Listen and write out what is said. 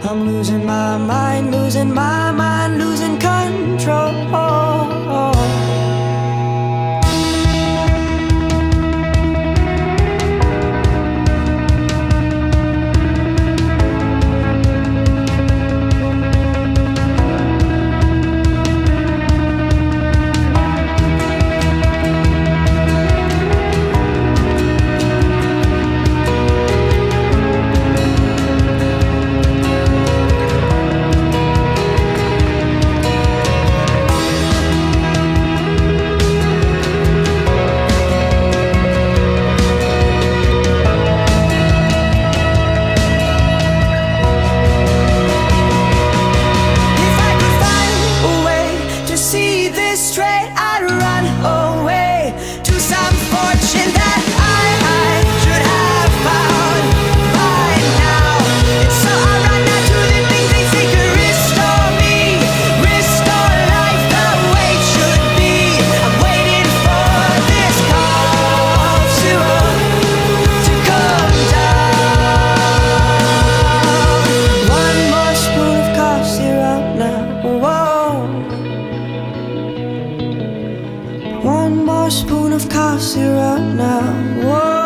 I'm losing my mind, losing my mind, losing control. Straight, I'd run away to some fortune that I should have found by now. And so I run out to the things they say could restore me, restore life the way it should be. I'm waiting for this call to come down. One more spoon of cough syrup now. Whoa. One more spoon of cough syrup now. Whoa.